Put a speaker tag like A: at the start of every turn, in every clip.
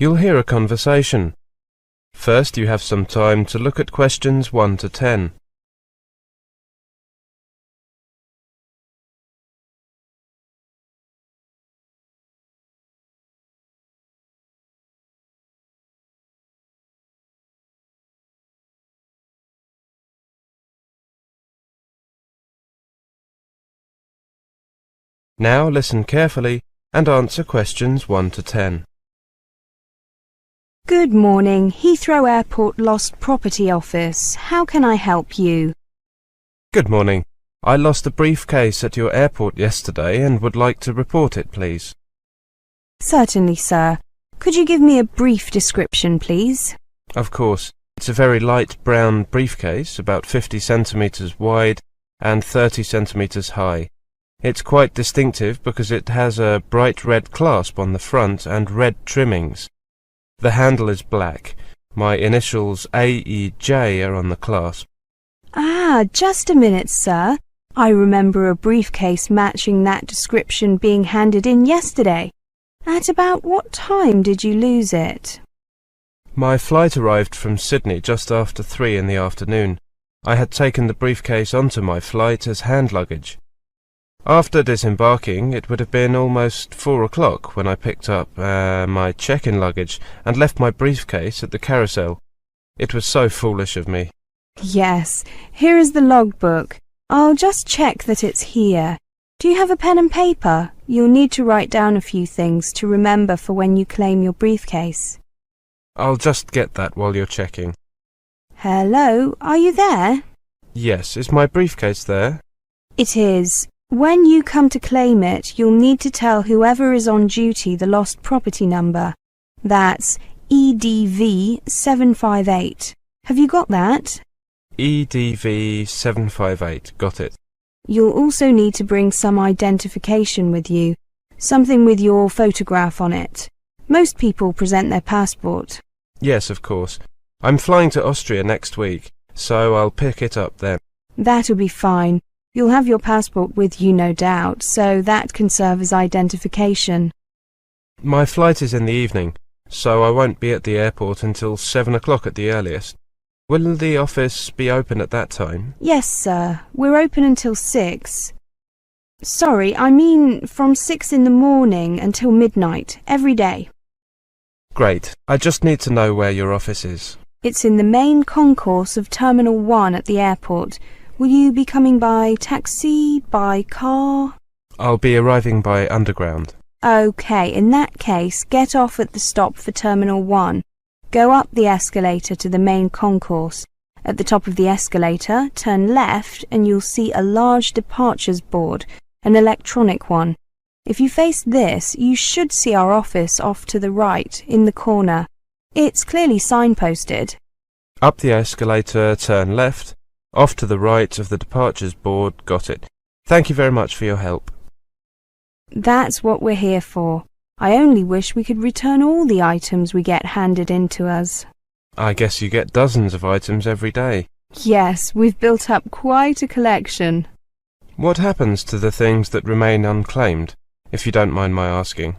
A: You'll hear a conversation. First, you have some time to look at questions 1 to 10. Now listen carefully and answer questions 1 to 10.
B: Good morning, Heathrow Airport Lost Property Office. How can I help you?
A: Good morning. I lost a briefcase at your airport yesterday and would like to report it, please.
B: Certainly, sir. Could you give me a brief description, please?
A: Of course. It's a very light brown briefcase, about 50 centimetres wide and 30 centimetres high. It's quite distinctive because it has a bright red clasp on the front and red trimmings. The handle is black. My initials AEJ are on the clasp.
B: Ah, just a minute, sir. I remember a briefcase matching that description being handed in yesterday. At about what time did you lose it?
A: My flight arrived from Sydney just after 3 in the afternoon. I had taken the briefcase onto my flight as hand luggage. After disembarking, it would have been almost 4 o'clock when I picked up my check-in luggage and left my briefcase at the carousel. It was so foolish of me.
B: Yes, here is the logbook. I'll just check that it's here. Do you have a pen and paper? You'll need to write down a few things to remember for when you claim your briefcase.
A: I'll just get that while you're checking.
B: Hello, are you there?
A: Yes, is my briefcase there?
B: It is. When you come to claim it, you'll need to tell whoever is on duty the lost property number. That's EDV 758. Have you got that?
A: EDV 758, got it.
B: You'll also need to bring some identification with you, something with your photograph on it. Most people present their passport.
A: Yes, of course. I'm flying to Austria next week, so I'll pick it up then.
B: That'll be fine. You'll have your passport with you, no doubt, so that can serve as identification.
A: My flight is in the evening, so I won't be at the airport until 7 o'clock at the earliest. Will the office be open at that time?
B: Yes, sir. We're open until 6. Sorry, I mean from 6 in the morning until midnight, every day.
A: Great. I just need to know where your office is.
B: It's in the main concourse of Terminal 1 at the airport. Will you be coming by taxi, by car?
A: I'll be arriving by underground.
B: OK, in that case, get off at the stop for Terminal 1. Go up the escalator to the main concourse. At the top of the escalator, turn left and you'll see a large departures board, an electronic one. If you face this, you should see our office off to the right, in the corner. It's clearly signposted.
A: Up the escalator, turn left. Off to the right of the departures board, got it. Thank you very much for your help.
B: That's what we're here for. I only wish we could return all the items we get handed in to us.
A: I guess you get dozens of items every day.
B: Yes, we've built up quite a collection.
A: What happens to the things that remain unclaimed, if you don't mind my asking?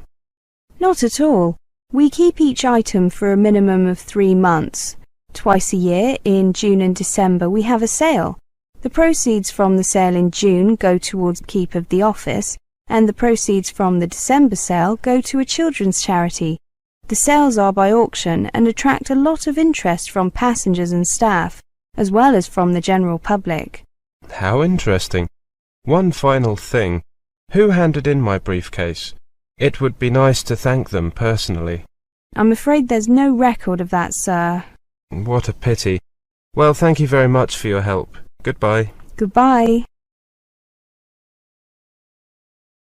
B: Not at all. We keep each item for a minimum of 3 months. Twice a year, in June and December, we have a sale. The proceeds from the sale in June go towards the keep of the office, and the proceeds from the December sale go to a children's charity. The sales are by auction and attract a lot of interest from passengers and staff, as well as from the general public.
A: How interesting. One final thing. Who handed in my briefcase? It would be nice to thank them personally.
B: I'm afraid there's no record of that, sir.
A: What a pity. Well, thank you very much for your help. Goodbye.
B: Goodbye.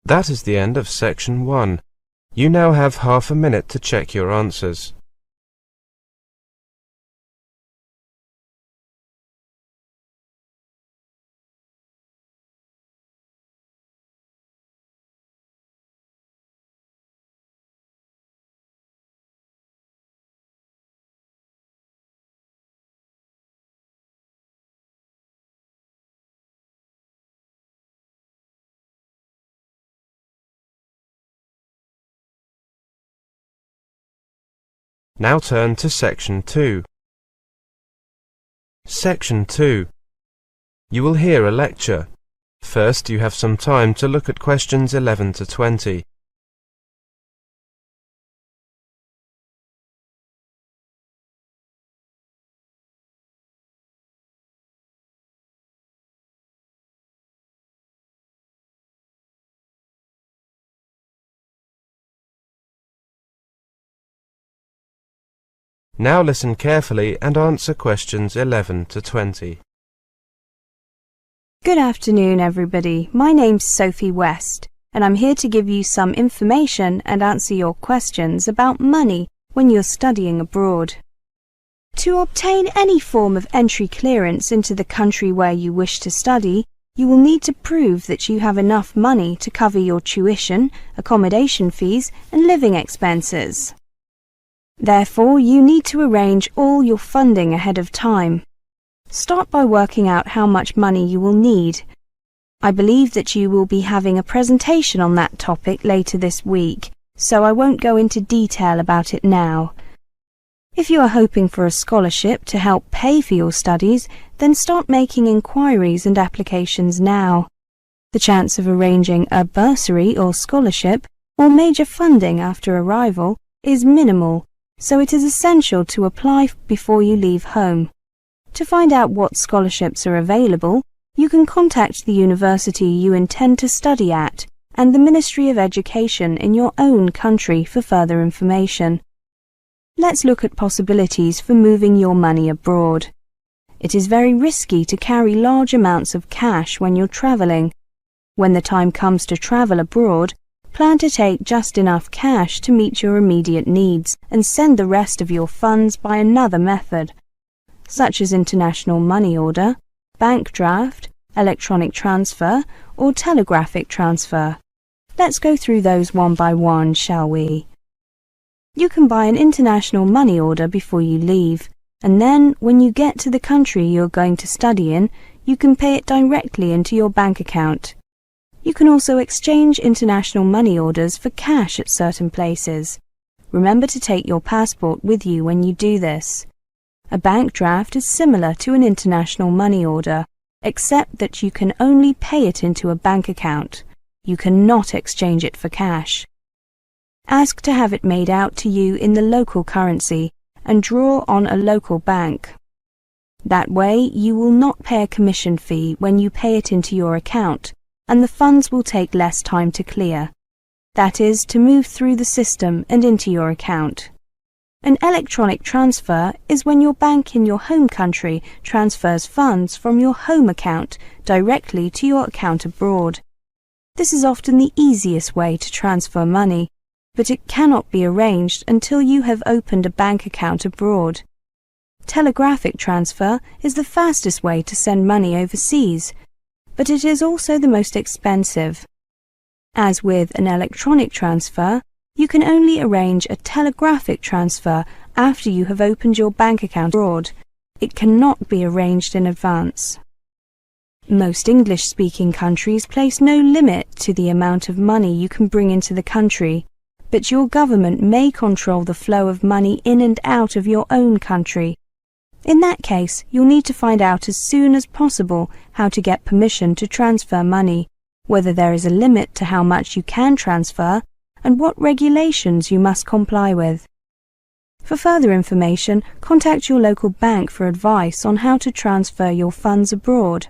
A: That is the end of section 1. You now have half a minute to check your answers. Now turn to Section 2. Section 2. You will hear a lecture. First, you have some time to look at questions 11 to 20. Now listen carefully and answer questions 11 to 20.
B: Good afternoon, everybody. My name's Sophie West, and I'm here to give you some information and answer your questions about money when you're studying abroad. To obtain any form of entry clearance into the country where you wish to study, you will need to prove that you have enough money to cover your tuition, accommodation fees, and living expenses. Therefore, you need to arrange all your funding ahead of time. Start by working out how much money you will need. I believe that you will be having a presentation on that topic later this week, so I won't go into detail about it now. If you are hoping for a scholarship to help pay for your studies, then start making inquiries and applications now. The chance of arranging a bursary or scholarship or major funding after arrival is minimal, so it is essential to apply before you leave home. To find out what scholarships are available, you can contact the university you intend to study at and the Ministry of Education in your own country for further information. Let's look at possibilities for moving your money abroad. It is very risky to carry large amounts of cash when you're travelling. When the time comes to travel abroad, plan to take just enough cash to meet your immediate needs and send the rest of your funds by another method, such as international money order, bank draft, electronic transfer, or telegraphic transfer. Let's go through those one by one, shall we? You can buy an international money order before you leave, and then when you get to the country you're going to study in, you can pay it directly into your bank account. You can also exchange international money orders for cash at certain places. Remember to take your passport with you when you do this. A bank draft is similar to an international money order, except that you can only pay it into a bank account. You cannot exchange it for cash. Ask to have it made out to you in the local currency and draw on a local bank. That way you will not pay a commission fee when you pay it into your account, and the funds will take less time to clear. That is, to move through the system and into your account. An electronic transfer is when your bank in your home country transfers funds from your home account directly to your account abroad. This is often the easiest way to transfer money, but it cannot be arranged until you have opened a bank account abroad. Telegraphic transfer is the fastest way to send money overseas, but it is also the most expensive. As with an electronic transfer, you can only arrange a telegraphic transfer after you have opened your bank account abroad. It cannot be arranged in advance. Most English-speaking countries place no limit to the amount of money you can bring into the country, but your government may control the flow of money in and out of your own country. In that case, you'll need to find out as soon as possible how to get permission to transfer money, whether there is a limit to how much you can transfer, and what regulations you must comply with. For further information, contact your local bank for advice on how to transfer your funds abroad.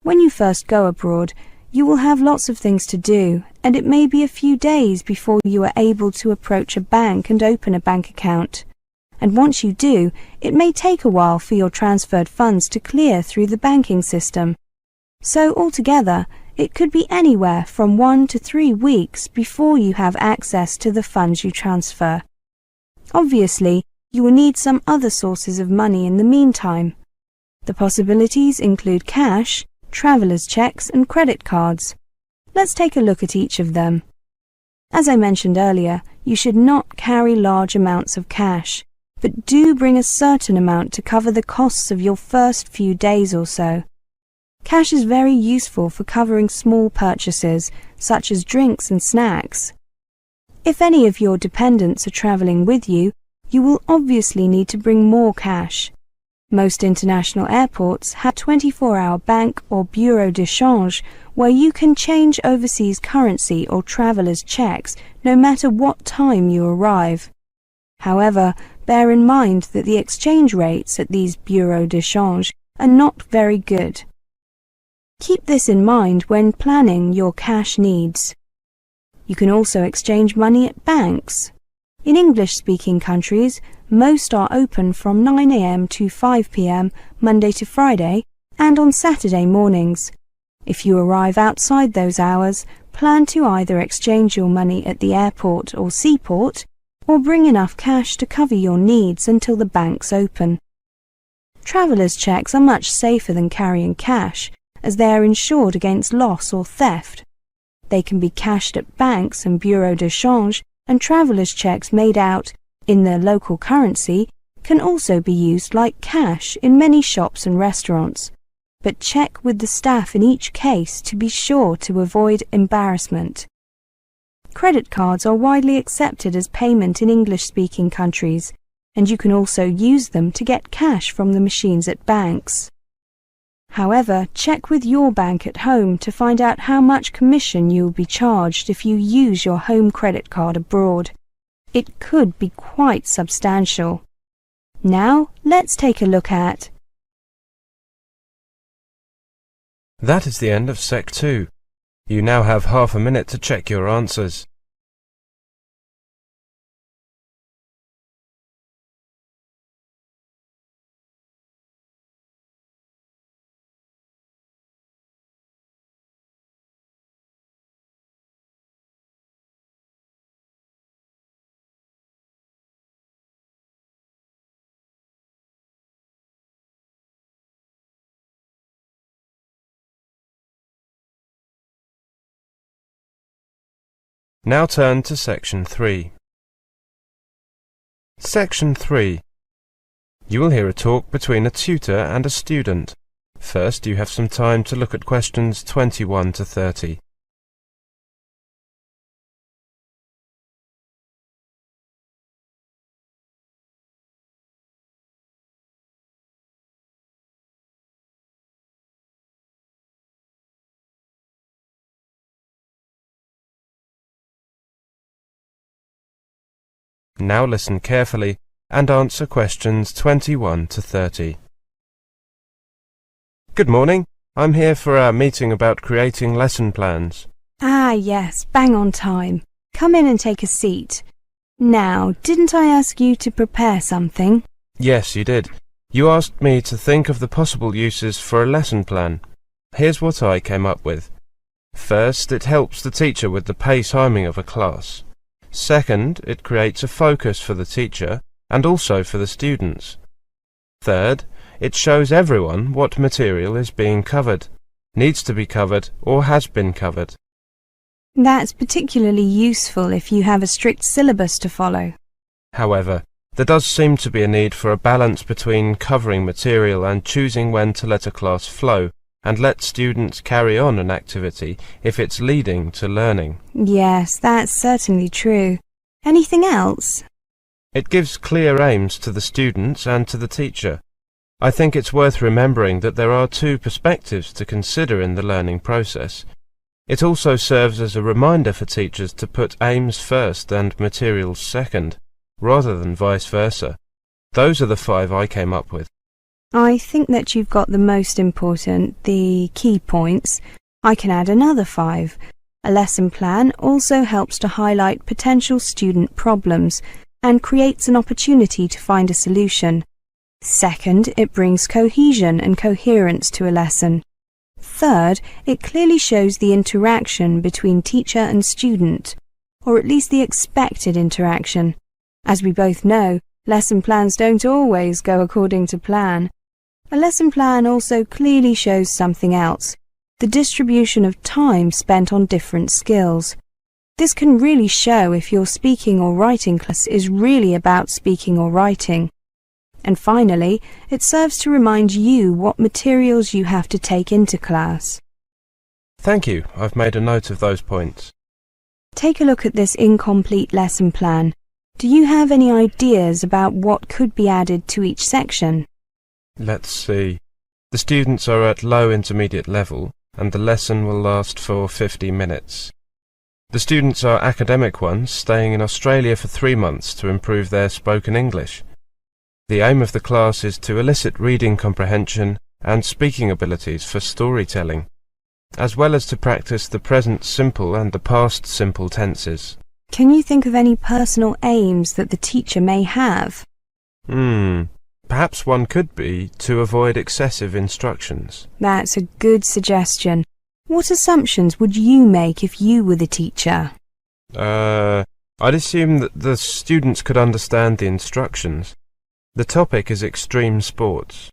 B: When you first go abroad, you will have lots of things to do, and it may be a few days before you are able to approach a bank and open a bank account. And once you do, it may take a while for your transferred funds to clear through the banking system. So altogether, it could be anywhere from 1 to 3 weeks before you have access to the funds you transfer. Obviously, you will need some other sources of money in the meantime. The possibilities include cash, traveller's checks and credit cards. Let's take a look at each of them. As I mentioned earlier, you should not carry large amounts of cash, but do bring a certain amount to cover the costs of your first few days or so. Cash is very useful for covering small purchases, such as drinks and snacks. If any of your dependents are travelling with you, you will obviously need to bring more cash. Most international airports have 24-hour bank or bureau de change where you can change overseas currency or traveller's checks no matter what time you arrive. However, bear in mind that the exchange rates at these bureaux de change are not very good. Keep this in mind when planning your cash needs. You can also exchange money at banks. In English-speaking countries, most are open from 9 a.m. to 5 p.m. Monday to Friday and on Saturday mornings. If you arrive outside those hours, plan to either exchange your money at the airport or seaport or bring enough cash to cover your needs until the banks open. Traveller's checks are much safer than carrying cash, as they are insured against loss or theft. They can be cashed at banks and bureaux de change, and traveller's checks made out in their local currency can also be used like cash in many shops and restaurants. But check with the staff in each case to be sure to avoid embarrassment. Credit cards are widely accepted as payment in English-speaking countries, and you can also use them to get cash from the machines at banks. However, check with your bank at home to find out how much commission you will be charged if you use your home credit card abroad. It could be quite substantial. Now, let's take a look at.
A: That is the end of Sec 2. You now have half a minute to check your answers. Now turn to Section 3. Section 3. You will hear a talk between a tutor and a student. First, you have some time to look at questions 21 to 30. Now listen carefully and answer questions 21 to 30. Good morning. I'm here for our meeting about creating lesson plans.
B: Ah, yes, bang on time. Come in and take a seat. Now, didn't I ask you to prepare something?
A: Yes, you did. You asked me to think of the possible uses for a lesson plan. Here's what I came up with. First, it helps the teacher with the pace timing of a class. Second, it creates a focus for the teacher and also for the students. Third, it shows everyone what material is being covered, needs to be covered, or has been covered.
B: That's particularly useful if you have a strict syllabus to follow.
A: However, there does seem to be a need for a balance between covering material and choosing when to let a class flow and let students carry on an activity if it's leading to learning.
B: Yes, that's certainly true. Anything else?
A: It gives clear aims to the students and to the teacher. I think it's worth remembering that there are two perspectives to consider in the learning process. It also serves as a reminder for teachers to put aims first and materials second, rather than vice versa. Those are the 5 I came up with.
B: I think that you've got the most important, the key points. I can add another 5. A lesson plan also helps to highlight potential student problems and creates an opportunity to find a solution. Second, it brings cohesion and coherence to a lesson. Third, it clearly shows the interaction between teacher and student, or at least the expected interaction. As we both know, lesson plans don't always go according to plan. A lesson plan also clearly shows something else, the distribution of time spent on different skills. This can really show if your speaking or writing class is really about speaking or writing. And finally, it serves to remind you what materials you have to take into class.
A: Thank you. I've made a note of those points.
B: Take a look at this incomplete lesson plan. Do you have any ideas about what could be added to each section?
A: Let's see. The students are at low intermediate level, and the lesson will last for 50 minutes. The students are academic ones, staying in Australia for 3 months to improve their spoken English. The aim of the class is to elicit reading comprehension and speaking abilities for storytelling, as well as to practice the present simple and the past simple tenses.
B: Can you think of any personal aims that the teacher may have?
A: Perhaps one could be to avoid excessive instructions.
B: That's a good suggestion. What assumptions would you make if you were the teacher?
A: I'd assume that the students could understand the instructions. The topic is extreme sports.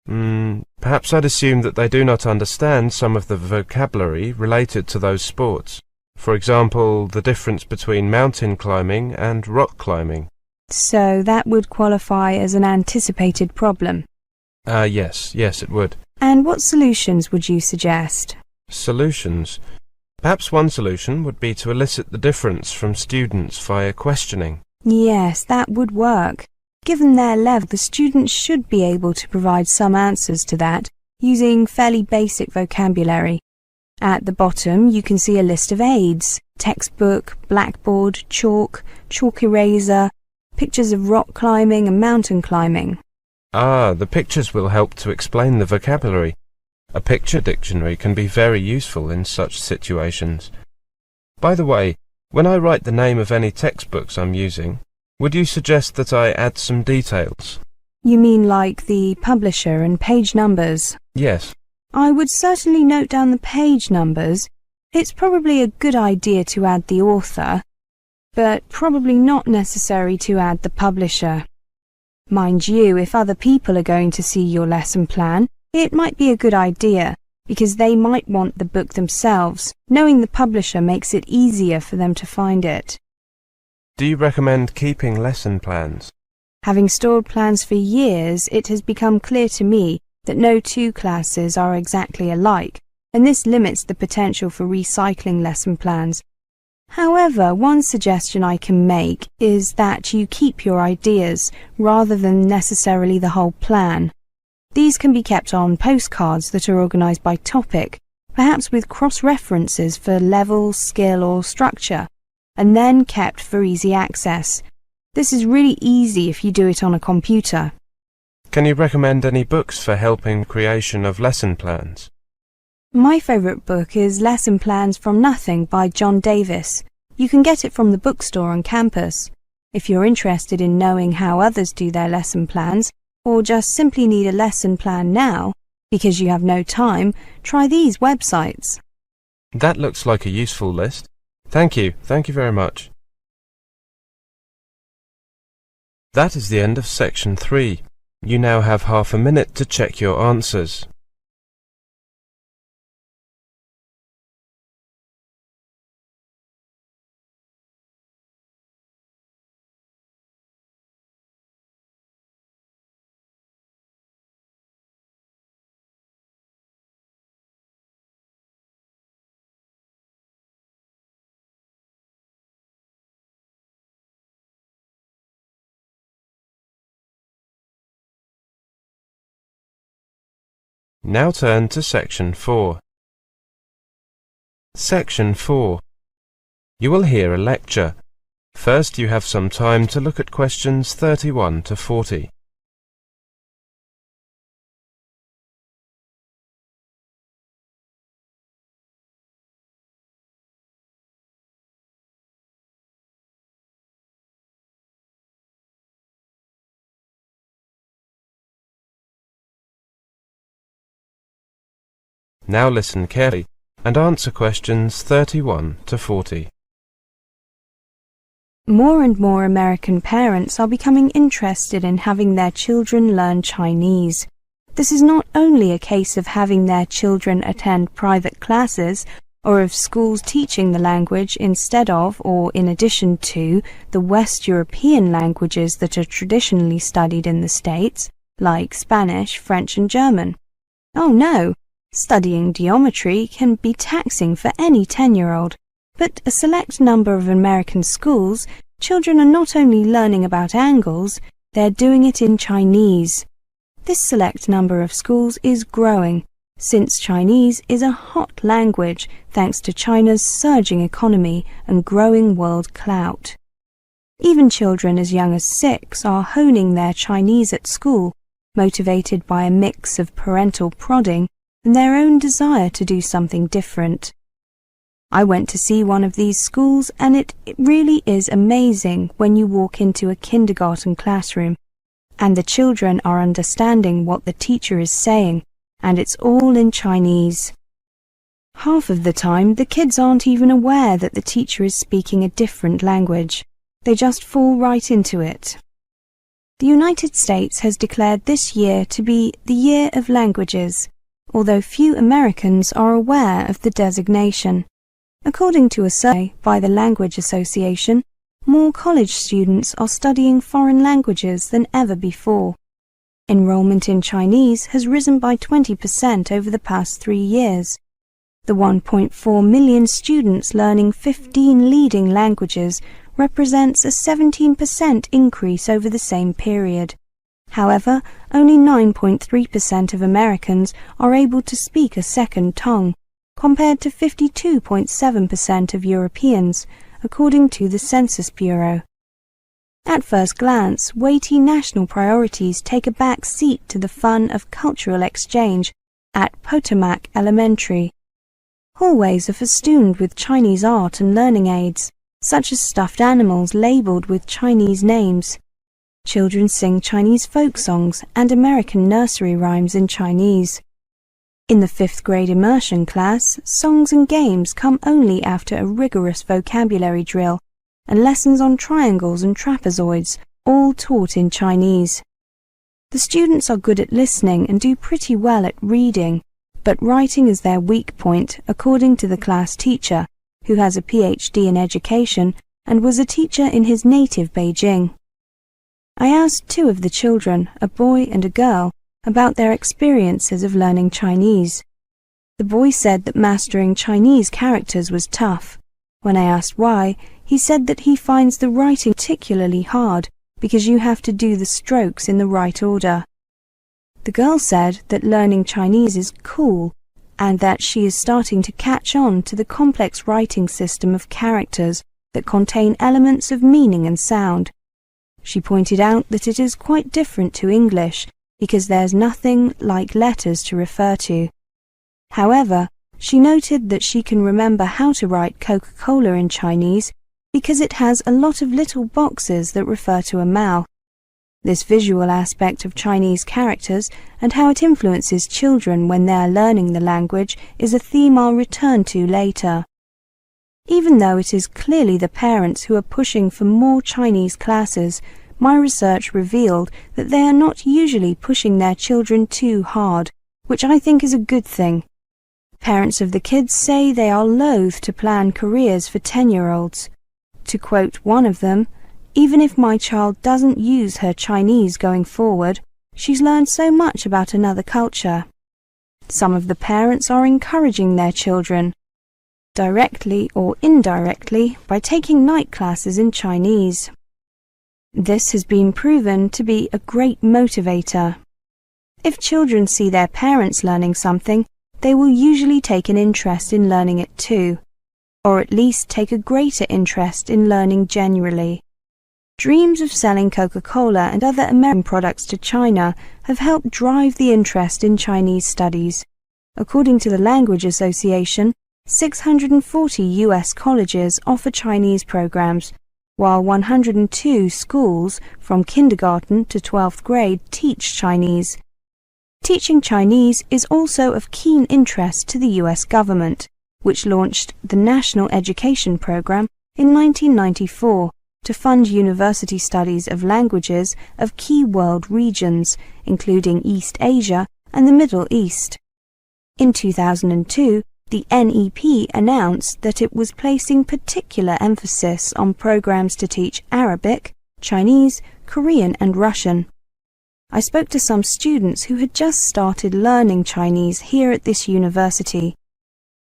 A: Perhaps I'd assume that they do not understand some of the vocabulary related to those sports. For example, the difference between mountain climbing and rock climbing.
B: So that would qualify as an anticipated problem?
A: Yes, it would.
B: And what solutions would you suggest?
A: Solutions? Perhaps one solution would be to elicit the difference from students via questioning.
B: Yes, that would work. Given their level, the students should be able to provide some answers to that, using fairly basic vocabulary. At the bottom, you can see a list of aids: textbook, blackboard, chalk eraser, pictures of rock climbing and mountain climbing.
A: The pictures will help to explain the vocabulary. A picture dictionary can be very useful in such situations. By the way, when I write the name of any textbooks I'm using, would you suggest that I add some details?
B: You mean like the publisher and page numbers?
A: Yes.
B: I would certainly note down the page numbers. It's probably a good idea to add the author, but probably not necessary to add the publisher. Mind you, if other people are going to see your lesson plan, it might be a good idea, because they might want the book themselves. Knowing the publisher makes it easier for them to find it.
A: Do you recommend keeping lesson plans?
B: Having stored plans for years, it has become clear to me that no two classes are exactly alike, and this limits the potential for recycling lesson plans. However, one suggestion I can make is that you keep your ideas rather than necessarily the whole plan. These can be kept on postcards that are organised by topic, perhaps with cross-references for level, skill or structure, and then kept for easy access. This is really easy if you do it on a computer.
A: Can you recommend any books for helping creation of lesson plans?
B: My favourite book is Lesson Plans from Nothing by John Davis. You can get it from the bookstore on campus. If you're interested in knowing how others do their lesson plans, or just simply need a lesson plan now, because you have no time, try these websites.
A: That looks like a useful list. Thank you very much. That is the end of section 3. You now have half a minute to check your answers. Now turn to section 4. Section 4. You will hear a lecture. First you have some time to look at questions 31 to 40. Now listen carefully and answer questions 31 to 40.
B: More and more American parents are becoming interested in having their children learn Chinese. This is not only a case of having their children attend private classes or of schools teaching the language instead of or in addition to the West European languages that are traditionally studied in the States, like Spanish, French and German. Oh no! Studying geometry can be taxing for any 10-year-old, but a select number of American schools Children are not only learning about angles, they're doing it in Chinese. This select number of schools is growing, since Chinese is a hot language thanks to China's surging economy and growing world clout. Even children as young as 6 are honing their Chinese at school, motivated by a mix of parental prodding and their own desire to do something different. I went to see one of these schools, and it really is amazing when you walk into a kindergarten classroom and the children are understanding what the teacher is saying, and it's all in Chinese. Half of the time, the kids aren't even aware that the teacher is speaking a different language. They just fall right into it. The United States has declared this year to be the Year of Languages, although few Americans are aware of the designation. According to a survey by the Language Association, more college students are studying foreign languages than ever before. Enrollment in Chinese has risen by 20% over the past 3 years. The 1.4 million students learning 15 leading languages represents a 17% increase over the same period. However, only 9.3% of Americans are able to speak a second tongue, compared to 52.7% of Europeans, according to the Census Bureau. At first glance, weighty national priorities take a back seat to the fun of cultural exchange at Potomac Elementary. Hallways are festooned with Chinese art and learning aids, such as stuffed animals labeled with Chinese names. Children sing Chinese folk songs and American nursery rhymes in Chinese. In the 5th grade immersion class, songs and games come only after a rigorous vocabulary drill and lessons on triangles and trapezoids, all taught in Chinese. The students are good at listening and do pretty well at reading, but writing is their weak point, according to the class teacher, who has a PhD in education and was a teacher in his native Beijing. I asked 2 of the children, a boy and a girl, about their experiences of learning Chinese. The boy said that mastering Chinese characters was tough. When I asked why, he said that he finds the writing particularly hard because you have to do the strokes in the right order. The girl said that learning Chinese is cool and that she is starting to catch on to the complex writing system of characters that contain elements of meaning and sound. She pointed out that it is quite different to English because there's nothing like letters to refer to. However, she noted that she can remember how to write Coca-Cola in Chinese because it has a lot of little boxes that refer to a mouth. This visual aspect of Chinese characters and how it influences children when they are learning the language is a theme I'll return to later. Even though it is clearly the parents who are pushing for more Chinese classes, my research revealed that they are not usually pushing their children too hard, which I think is a good thing. Parents of the kids say they are loath to plan careers for 10-year-olds. To quote one of them, "Even if my child doesn't use her Chinese going forward, she's learned so much about another culture." Some of the parents are encouraging their children, directly or indirectly, by taking night classes in Chinese. This has been proven to be a great motivator. If children see their parents learning something, they will usually take an interest in learning it too, or at least take a greater interest in learning generally. Dreams of selling Coca-Cola and other American products to China have helped drive the interest in Chinese studies. According to the Language Association, 640 U.S. colleges offer Chinese programs, while 102 schools from kindergarten to 12th grade teach Chinese. Teaching Chinese is also of keen interest to the U.S. government, which launched the National Education Program in 1994 to fund university studies of languages of key world regions, including East Asia and the Middle East. In 2002, the NEP announced that it was placing particular emphasis on programs to teach Arabic, Chinese, Korean and Russian. I spoke to some students who had just started learning Chinese here at this university.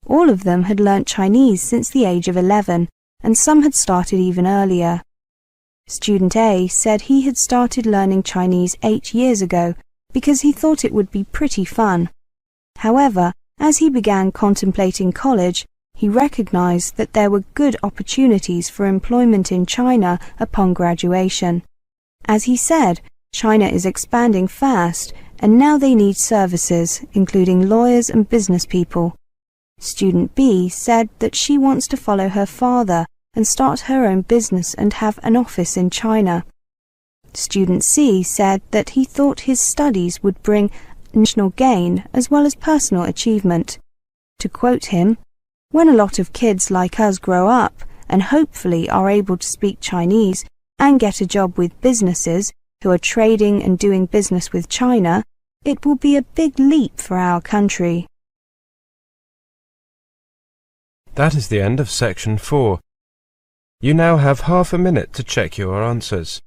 B: All of them had learnt Chinese since the age of 11, and some had started even earlier. Student A said he had started learning Chinese 8 years ago because he thought it would be pretty fun. However, as he began contemplating college, he recognized that there were good opportunities for employment in China upon graduation. As he said, China is expanding fast, and now they need services, including lawyers and business people. Student B said that she wants to follow her father and start her own business and have an office in China. Student C said that he thought his studies would bring national gain as well as personal achievement. To quote him, "When a lot of kids like us grow up and hopefully are able to speak Chinese and get a job with businesses who are trading and doing business with China, it will be a big leap for our country."
A: That is the end of section 4. You now have half a minute to check your answers.